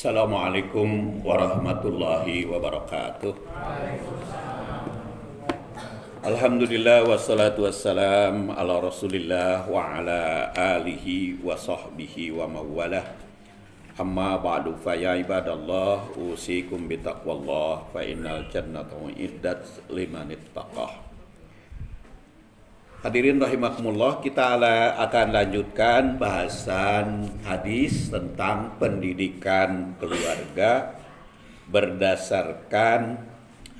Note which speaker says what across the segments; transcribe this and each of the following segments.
Speaker 1: Assalamualaikum warahmatullahi wabarakatuh. Alhamdulillah wassalatu wassalam ala rasulillah wa ala alihi wa sahbihi wa mawalah. Amma ba'du fa ya ibadallah usikum bitaqwallah fa innal jannata uiddat liman ittaqah. Hadirin rahimakumullah, kita akan lanjutkan bahasan hadis tentang pendidikan keluarga berdasarkan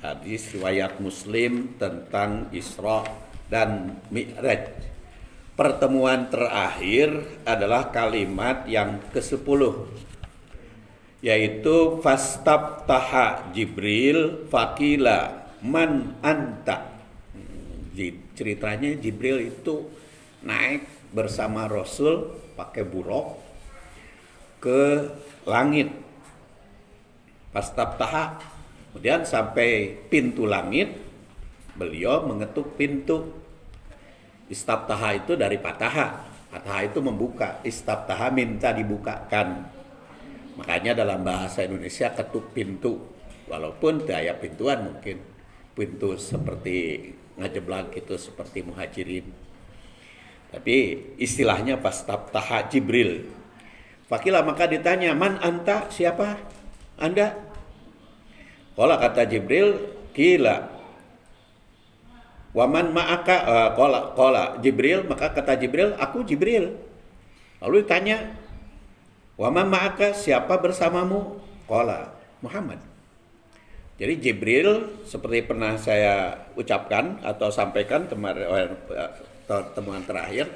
Speaker 1: hadis riwayat Muslim tentang Isra dan Mi'raj. Pertemuan terakhir adalah kalimat yang ke-10, yaitu fastabtaha Jibril faqila man anta. Ceritanya Jibril itu naik bersama Rasul pakai buruk ke langit. Fastabtaha, kemudian sampai pintu langit, beliau mengetuk pintu. Istabtaha itu dari fataha. Fataha itu membuka, istabtaha minta dibukakan. Makanya dalam bahasa Indonesia ketuk pintu, walaupun daya pintuan mungkin pintu seperti ngajeblak itu seperti muhajirin. Tapi istilahnya fastabtaha Jibril. Fakila, maka ditanya, man anta, siapa Anda? Qala, kata Jibril, kila waman ma'aka, qala Jibril, maka kata Jibril, aku Jibril. Lalu ditanya, waman ma'aka, siapa bersamamu? Qala Muhammad. Jadi Jibril, seperti pernah saya ucapkan atau sampaikan temuan terakhir,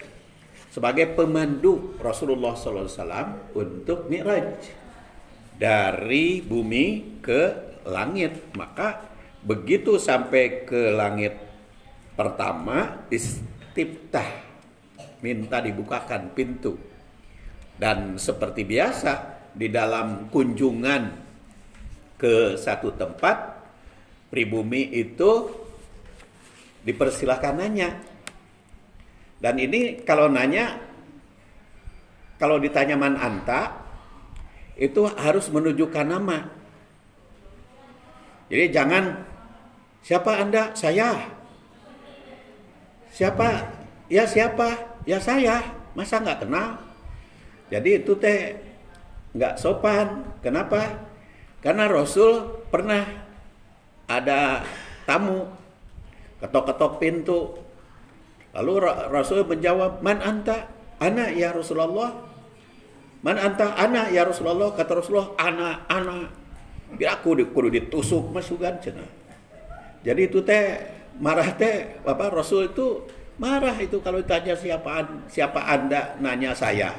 Speaker 1: sebagai pemandu Rasulullah SAW untuk Mi'raj dari bumi ke langit. Maka begitu sampai ke langit pertama, istiftah, minta dibukakan pintu. Dan seperti biasa di dalam kunjungan ke satu tempat pribumi itu dipersilahkan nanya. Dan ini kalau nanya, kalau ditanya man anta, itu harus menunjukkan nama. Jadi jangan, siapa Anda? Saya. Siapa? Ya siapa? Ya saya. Masa nggak kenal? Jadi itu teh nggak sopan. Kenapa? Karena Rasul pernah ada tamu ketok-ketok pintu. Lalu Rasul menjawab, man anta? Ana ya Rasulullah. Man anta? Ana ya Rasulullah. Kata Rasulullah, ana. Biar aku kudu ditusuk masukan cenah. Jadi itu teh marah teh, Bapak Rasul itu marah itu kalau ditanya siapa Anda, nanya saya.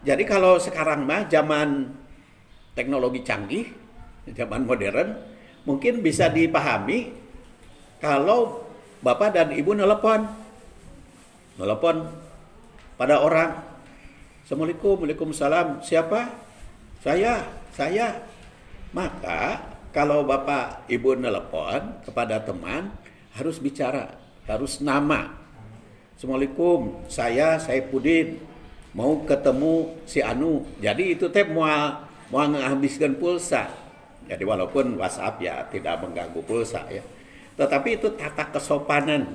Speaker 1: Jadi kalau sekarang mah zaman teknologi canggih, zaman modern, mungkin bisa dipahami kalau Bapak dan Ibu nelpon pada orang, Assalamualaikum, Waalaikumsalam, siapa? Saya. Maka kalau Bapak Ibu nelpon kepada teman, harus bicara, harus nama. Assalamualaikum, saya Saifuddin, mau ketemu si Anu. Jadi itu teh mau menghabiskan pulsa. Jadi walaupun WhatsApp ya tidak mengganggu pulsa ya. Tetapi itu tata kesopanan.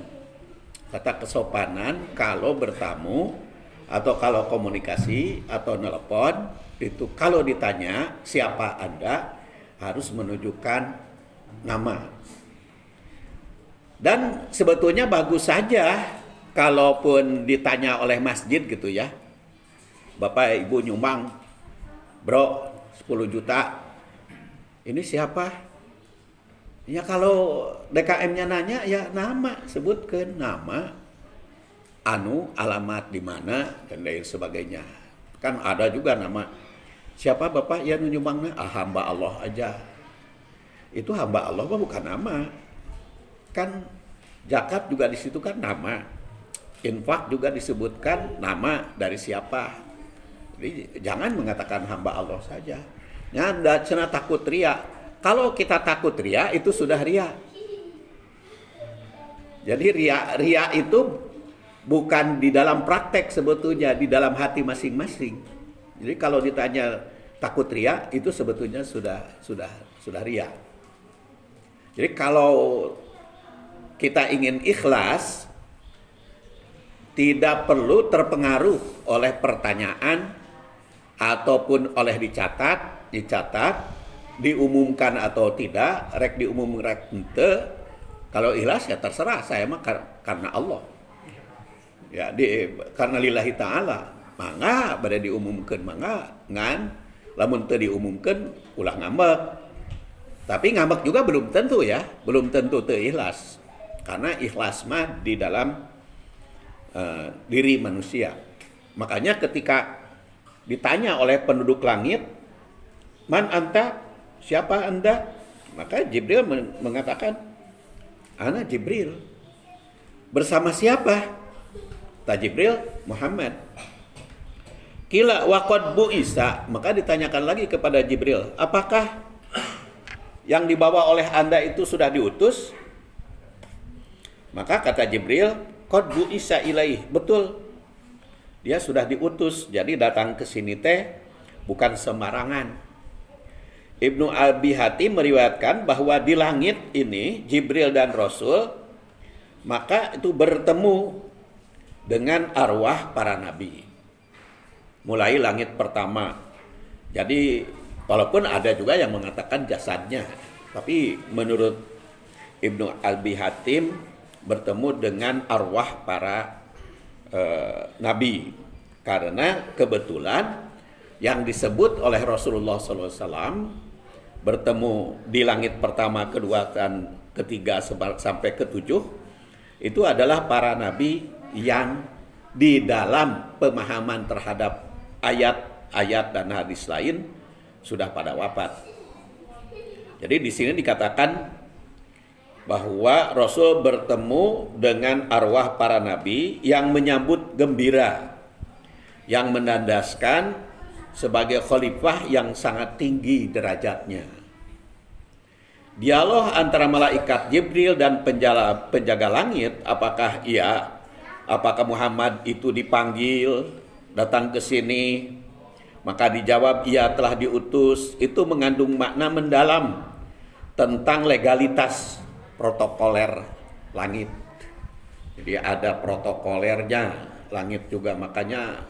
Speaker 1: Tata kesopanan kalau bertamu atau kalau komunikasi atau nelpon, itu kalau ditanya siapa Anda, harus menunjukkan nama. Dan sebetulnya bagus saja kalaupun ditanya oleh masjid gitu ya. Bapak Ibu nyumbang, bro, 10 juta. Ini siapa? Ya kalau DKM-nya nanya ya nama, sebutkan nama, anu, alamat di mana dan lain sebagainya. Kan ada juga nama. Siapa Bapak yang nyumbangnya? Hamba Allah aja. Itu hamba Allah bukan nama. Kan zakat juga di situ kan nama. Infak juga disebutkan nama dari siapa. Jadi jangan mengatakan hamba Allah saja. Ya, jangan takut ria. Kalau kita takut ria, itu sudah ria. Jadi ria itu bukan di dalam praktek sebetulnya, di dalam hati masing-masing. Jadi kalau ditanya takut ria itu sebetulnya sudah ria. Jadi kalau kita ingin ikhlas, tidak perlu terpengaruh oleh pertanyaan ataupun oleh dicatat, diumumkan atau tidak, rek diumum rek ente. Kalau ikhlas ya terserah, saya mah karena Allah. Ya, karena lillahi ta'ala, mangga bade diumumkan, mangga ngan lamun teu diumumkan ulah ngambek. Tapi ngambek juga belum tentu ya, belum tentu teu ikhlas. Karena ikhlas mah di dalam diri manusia. Makanya ketika ditanya oleh penduduk langit, "Man anta?" Siapa Anda? Maka Jibril mengatakan, "Ana Jibril." Bersama siapa? Ta Jibril, Muhammad. Kila waqad bu'isa, maka ditanyakan lagi kepada Jibril, apakah yang dibawa oleh Anda itu sudah diutus? Maka kata Jibril, qad bu'isa ilaih, betul. Dia sudah diutus, jadi datang ke sini teh bukan sembarangan. Ibnu Abi Hatim meriwayatkan bahwa di langit ini Jibril dan Rasul maka itu bertemu dengan arwah para nabi. Mulai langit pertama. Jadi walaupun ada juga yang mengatakan jasadnya, tapi menurut Ibnu Abi Hatim bertemu dengan arwah para nabi, karena kebetulan yang disebut oleh Rasulullah SAW bertemu di langit pertama, kedua, dan ketiga sampai ketujuh itu adalah para nabi yang di dalam pemahaman terhadap ayat-ayat dan hadis lain sudah pada wafat. Jadi di sini dikatakan bahwa Rasul bertemu dengan arwah para nabi yang menyambut gembira, yang menandaskan sebagai khalifah yang sangat tinggi derajatnya. Dialog antara malaikat Jibril dan penjaga langit, apakah Muhammad itu dipanggil datang ke sini? Maka dijawab ia telah diutus. Itu mengandung makna mendalam tentang legalitas protokoler langit. Jadi ada protokolernya langit juga, makanya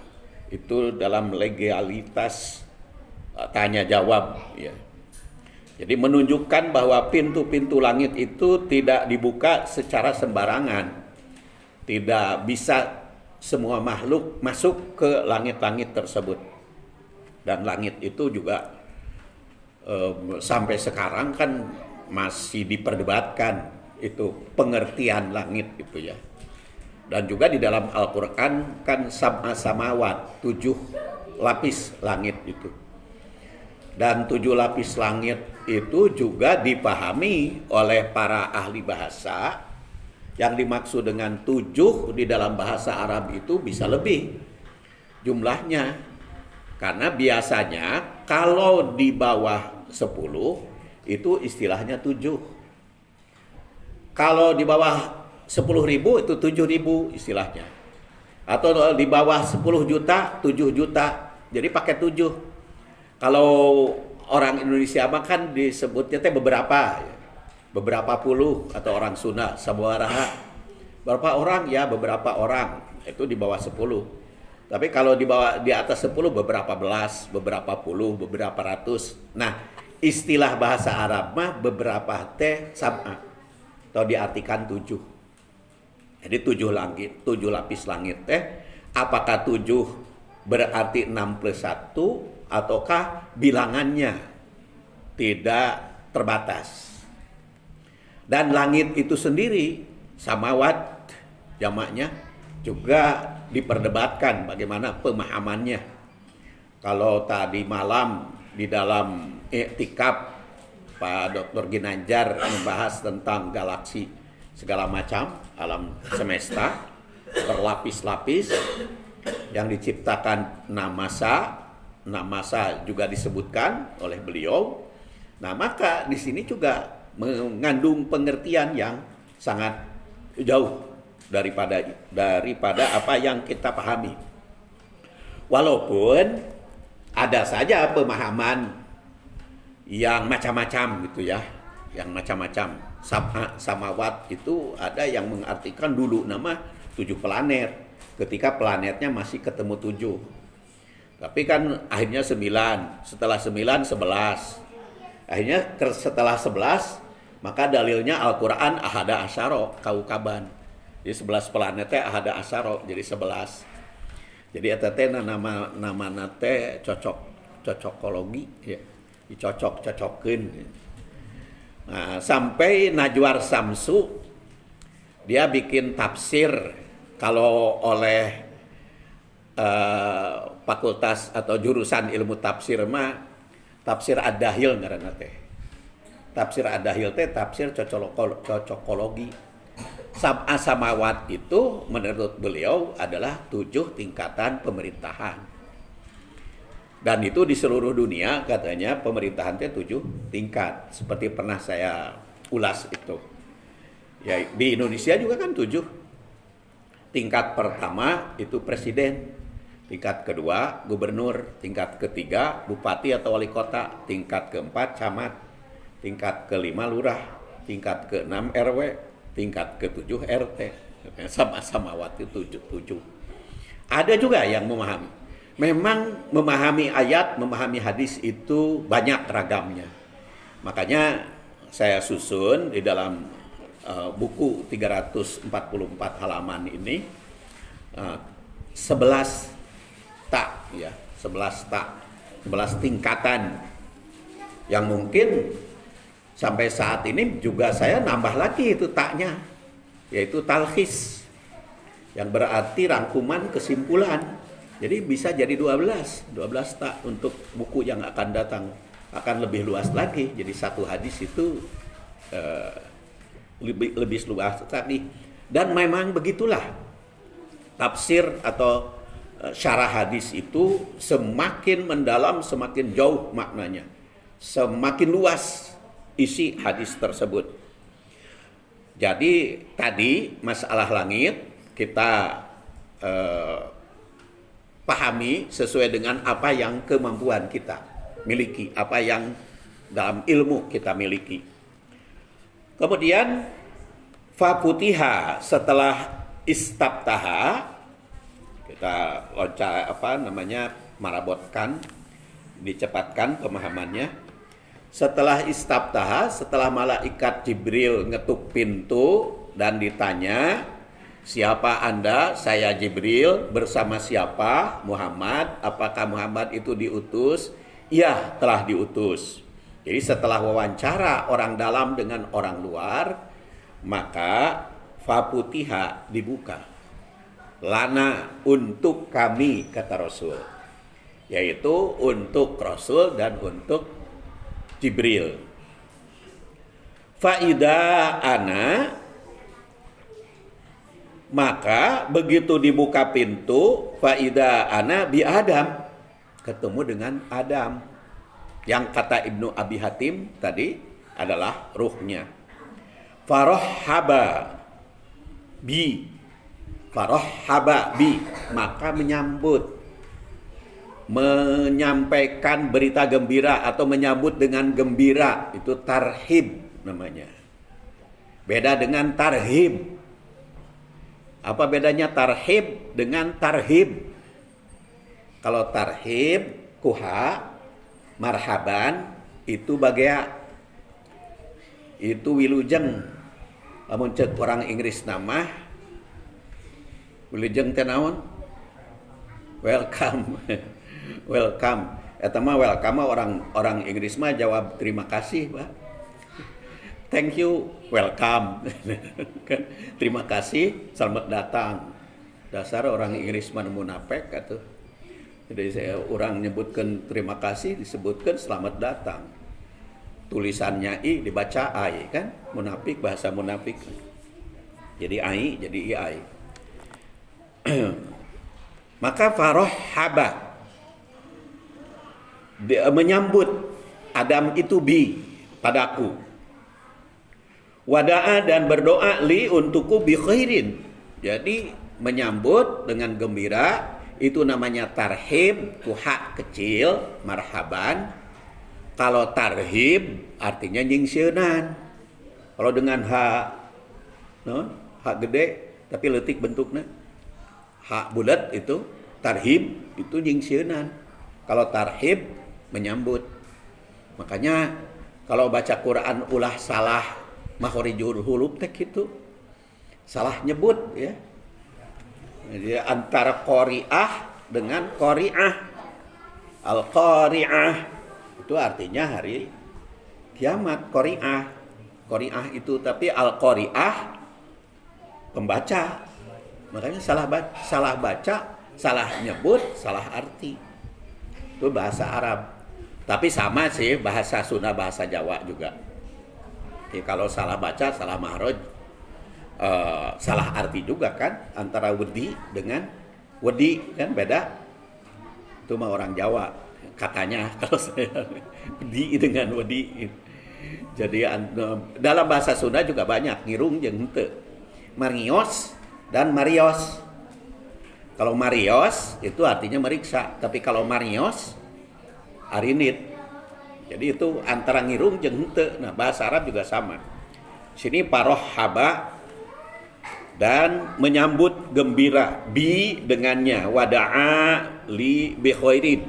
Speaker 1: itu dalam legalitas tanya jawab ya. Jadi menunjukkan bahwa pintu-pintu langit itu tidak dibuka secara sembarangan. Tidak bisa semua makhluk masuk ke langit-langit tersebut. Dan langit itu juga sampai sekarang kan masih diperdebatkan itu pengertian langit itu ya. Dan juga di dalam Al-Quran kan samawat, 7 lapis langit itu. Dan 7 lapis langit itu juga dipahami oleh para ahli bahasa. Yang dimaksud dengan 7 di dalam bahasa Arab itu bisa lebih jumlahnya. Karena biasanya kalau di bawah 10 itu istilahnya 7. Kalau di bawah 10.000 itu 7.000 istilahnya. Atau di bawah 10 juta, 7 juta. Jadi pakai 7. Kalau orang Indonesia mah kan disebutnya teh beberapa puluh, atau orang Sunda sabaraha. Berapa orang? Ya beberapa orang. Itu di bawah 10. Tapi kalau di atas 10 beberapa belas, beberapa puluh, beberapa ratus. Nah, istilah bahasa Arab mah beberapa teh sama atau diartikan 7. Jadi 7 langit, 7 lapis langit teh apakah 7 berarti 6 plus 1 ataukah bilangannya tidak terbatas. Dan langit itu sendiri samawat jamaknya juga diperdebatkan bagaimana pemahamannya. Kalau tadi malam di dalam iktikaf Pak Dr. Ginanjar membahas tentang galaksi segala macam alam semesta berlapis-lapis yang diciptakan 6 masa juga disebutkan oleh beliau. Nah, maka di sini juga mengandung pengertian yang sangat jauh daripada apa yang kita pahami. Walaupun ada saja pemahaman yang macam-macam gitu ya, yang macam-macam. Samawat itu ada yang mengartikan dulu nama 7 planet, ketika planetnya masih ketemu 7. Tapi kan akhirnya 9, setelah 9 11. Akhirnya setelah 11 maka dalilnya Al-Quran ahada asyara kaukaban. Jadi 11 planetnya ahada asyara jadi 11. Jadi eta teh nama nate cocokologi ya. Dicocok-cocokeun. Nah, sampai Najwar Samsu dia bikin tafsir kalau oleh fakultas atau jurusan ilmu tafsir mah tafsir Ad-Dahil ngaranna teh. Tafsir Ad-Dahil teh tafsir cocokologi. Sab'a samawat itu menurut beliau adalah 7 tingkatan pemerintahan. Dan itu di seluruh dunia katanya pemerintahan teh 7 tingkat. Seperti pernah saya ulas itu. Ya, di Indonesia juga kan 7. Tingkat pertama itu presiden. Tingkat kedua gubernur. Tingkat ketiga bupati atau wali kota. Tingkat keempat camat. Tingkat kelima lurah. Tingkat keenam RW. Tingkat ketujuh RT. Sama-sama waktu 7. Ada juga yang memahami. Memang memahami ayat, memahami hadis itu banyak ragamnya. Makanya saya susun di dalam buku 344 halaman ini 11 tak ya, 11 tak, 11 tingkatan yang mungkin sampai saat ini juga saya nambah lagi itu taknya, yaitu talkhis yang berarti rangkuman kesimpulan. Jadi bisa jadi 12 tak untuk buku yang akan datang, akan lebih luas lagi. Jadi satu hadis itu lebih luas tadi. Dan memang begitulah tafsir atau syarah hadis itu semakin mendalam semakin jauh maknanya, semakin luas isi hadis tersebut. Jadi tadi masalah langit kita pahami sesuai dengan apa yang kemampuan kita miliki, apa yang dalam ilmu kita miliki. Kemudian faputiha, setelah istabtaha, kita marabotkan, dicepatkan pemahamannya. Setelah istabtaha, setelah malaikat Jibril ngetuk pintu dan ditanya, siapa Anda? Saya Jibril. Bersama siapa? Muhammad. Apakah Muhammad itu diutus? Ya, telah diutus. Jadi setelah wawancara orang dalam dengan orang luar, maka faputiha, dibuka. Lana, untuk kami, kata Rasul. Yaitu untuk Rasul dan untuk Jibril. Faida ana, maka begitu dibuka pintu, faida ana bi Adam, ketemu dengan Adam, yang kata Ibnu Abi Hatim tadi adalah ruhnya. Farahhaba bi, maka menyampaikan berita gembira atau menyambut dengan gembira, itu tarhib namanya. Beda dengan tarhib. Apa bedanya tarhib dengan tarhib? Kalau tarhib, kuha, marhaban, itu bagaya. Itu wilujeng. Lamun cek orang Inggris nama, wilujeng teh naon? Welcome. Welcome. Eta mah welcome orang Inggris mah jawab terima kasih, Pak. Thank you, welcome. Terima kasih, selamat datang. Dasar orang Inggris mah munafik atuh. Jadi orang nyebutkan terima kasih disebutkan selamat datang. Tulisannya i dibaca ai kan? Munafik, bahasa munafik. Jadi ai jadi iai. Maka farahhaba, menyambut Adam itu bi, padaku. Wada'a, dan berdoa li untukku bi khairin. Jadi menyambut dengan gembira Itu namanya tarhib, itu hak kecil, marhaban. Kalau tarhib artinya nyingseunan. Kalau dengan hak no, hak gede tapi leutik bentuknya, hak bulat itu tarhib, itu nyingseunan. Kalau tarhib menyambut. Makanya kalau baca Quran ulah salah makhorijul huruf teh gitu. Salah nyebut ya. Jadi antara qari'ah dengan qari'ah. Al-qari'ah itu artinya hari kiamat, qari'ah. Qari'ah itu, tapi al-qari'ah pembaca. Makanya salah baca, salah nyebut, salah arti. Itu bahasa Arab. Tapi sama sih bahasa Sunda, bahasa Jawa juga. Jadi kalau salah baca, salah mahraj, salah arti juga kan, antara wedi dengan wedi kan beda. Itu mah orang Jawa katanya, kalau saya wedi dengan wedi. Jadi dalam bahasa Sunda juga banyak ngirung jeung henteu. Marios dan marios. Kalau marios itu artinya meriksa, tapi kalau marios arinit. Jadi itu antara ngirung jeung henteu. Nah, bahasa Arab juga sama. Sini parohaba dan menyambut gembira bi dengannya, wada'a li bi khairin,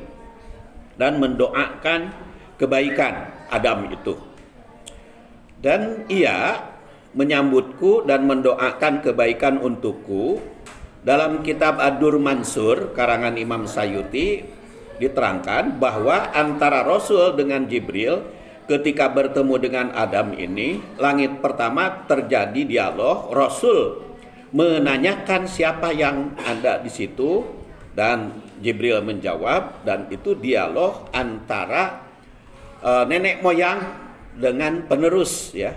Speaker 1: dan mendoakan kebaikan Adam itu. Dan ia menyambutku dan mendoakan kebaikan untukku. Dalam kitab Ad-Dur Mansur karangan Imam Sayuti diterangkan bahwa antara Rasul dengan Jibril ketika bertemu dengan Adam ini, langit pertama terjadi dialog. Rasul menanyakan siapa yang ada di situ dan Jibril menjawab, dan itu dialog antara nenek moyang dengan penerus ya.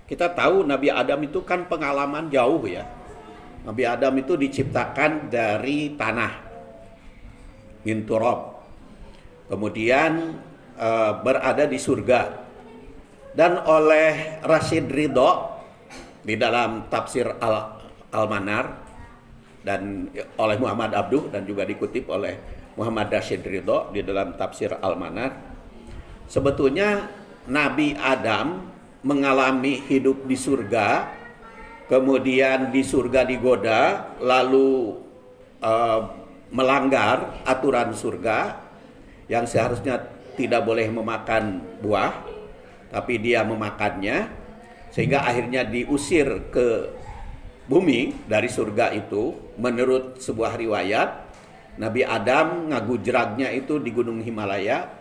Speaker 1: Kita tahu Nabi Adam itu kan pengalaman jauh ya. Nabi Adam itu diciptakan dari tanah, min turab. Kemudian berada di surga. Dan oleh Rashid Ridho di dalam tafsir Al-Manar dan oleh Muhammad Abduh, dan juga dikutip oleh Muhammad Rashid Ridho di dalam tafsir Al-Manar, sebetulnya Nabi Adam mengalami hidup di surga, kemudian di surga digoda, lalu melanggar aturan surga yang seharusnya tidak boleh memakan buah, tapi dia memakannya, sehingga akhirnya diusir ke bumi dari surga itu. Menurut sebuah riwayat, Nabi Adam ngagujragnya itu di Gunung Himalaya,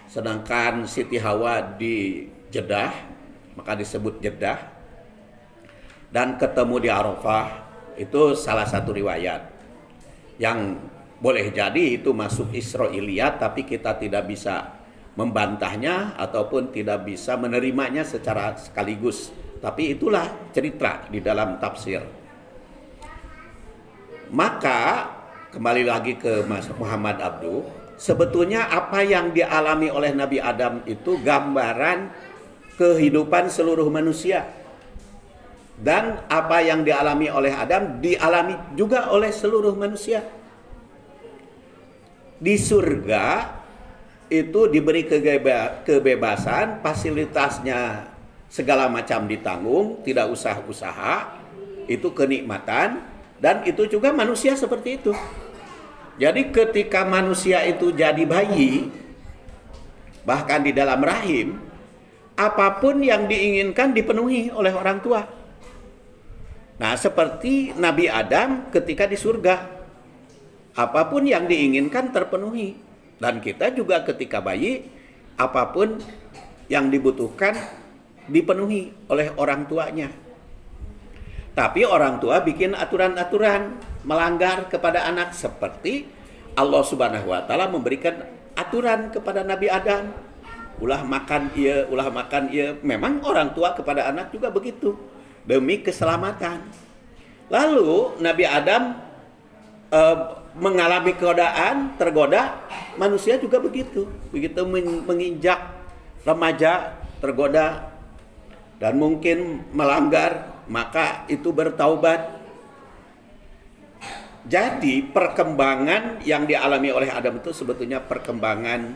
Speaker 1: sedangkan Siti Hawa di Jeddah, maka disebut Jeddah, dan ketemu di Arafah. Itu salah satu riwayat yang boleh jadi itu masuk Israiliyat, tapi kita tidak bisa membantahnya ataupun tidak bisa menerimanya secara sekaligus. Tapi itulah cerita di dalam tafsir. Maka kembali lagi ke Mas Muhammad Abduh, sebetulnya apa yang dialami oleh Nabi Adam itu gambaran kehidupan seluruh manusia. Dan apa yang dialami oleh Adam dialami juga oleh seluruh manusia. Di surga itu diberi kebebasan, fasilitasnya segala macam ditanggung, tidak usah usaha, itu kenikmatan, dan itu juga manusia seperti itu. Jadi ketika manusia itu jadi bayi, bahkan di dalam rahim, apapun yang diinginkan dipenuhi oleh orang tua. Nah, seperti Nabi Adam ketika di surga, apapun yang diinginkan terpenuhi. Dan kita juga ketika bayi, apapun yang dibutuhkan dipenuhi oleh orang tuanya. Tapi orang tua bikin aturan-aturan, melanggar kepada anak, seperti Allah Subhanahu wa taala memberikan aturan kepada Nabi Adam. Ulah makan ieu, ulah makan ieu. Memang orang tua kepada anak juga begitu, demi keselamatan. Lalu Nabi Adam mengalami godaan, tergoda, manusia juga begitu. Begitu menginjak remaja, tergoda dan mungkin melanggar, maka itu bertaubat. Jadi perkembangan yang dialami oleh Adam itu sebetulnya perkembangan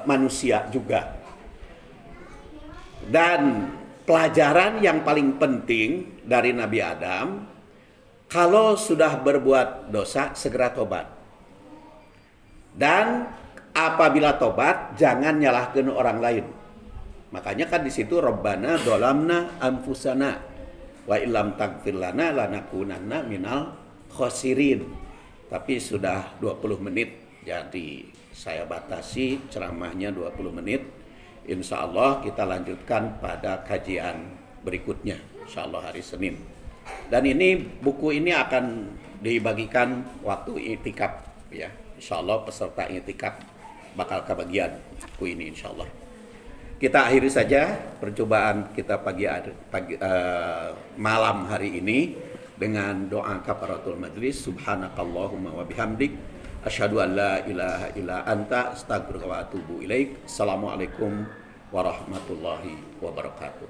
Speaker 1: manusia juga. Dan pelajaran yang paling penting dari Nabi Adam, kalau sudah berbuat dosa segera tobat. Dan apabila tobat jangan nyalahkan orang lain. Makanya kan di situ Rabbana dolamna anfusana wa illam taghfir lana lanakunanna minal khosirin. Tapi sudah 20 menit, jadi saya batasi ceramahnya 20 menit. Insya Allah kita lanjutkan pada kajian berikutnya, insya Allah hari Senin. Dan ini buku ini akan dibagikan waktu itikaf ya. Insya Allah peserta itikaf bakal kebagian buku ini insya Allah. Kita akhiri saja percobaan kita malam hari ini dengan doa kafaratul majlis. Subhanakallahumma wa bihamdik asyhadu an la ilaha illa anta astaghfiruka wa atubu ilaik. Assalamualaikum warahmatullahi wabarakatuh.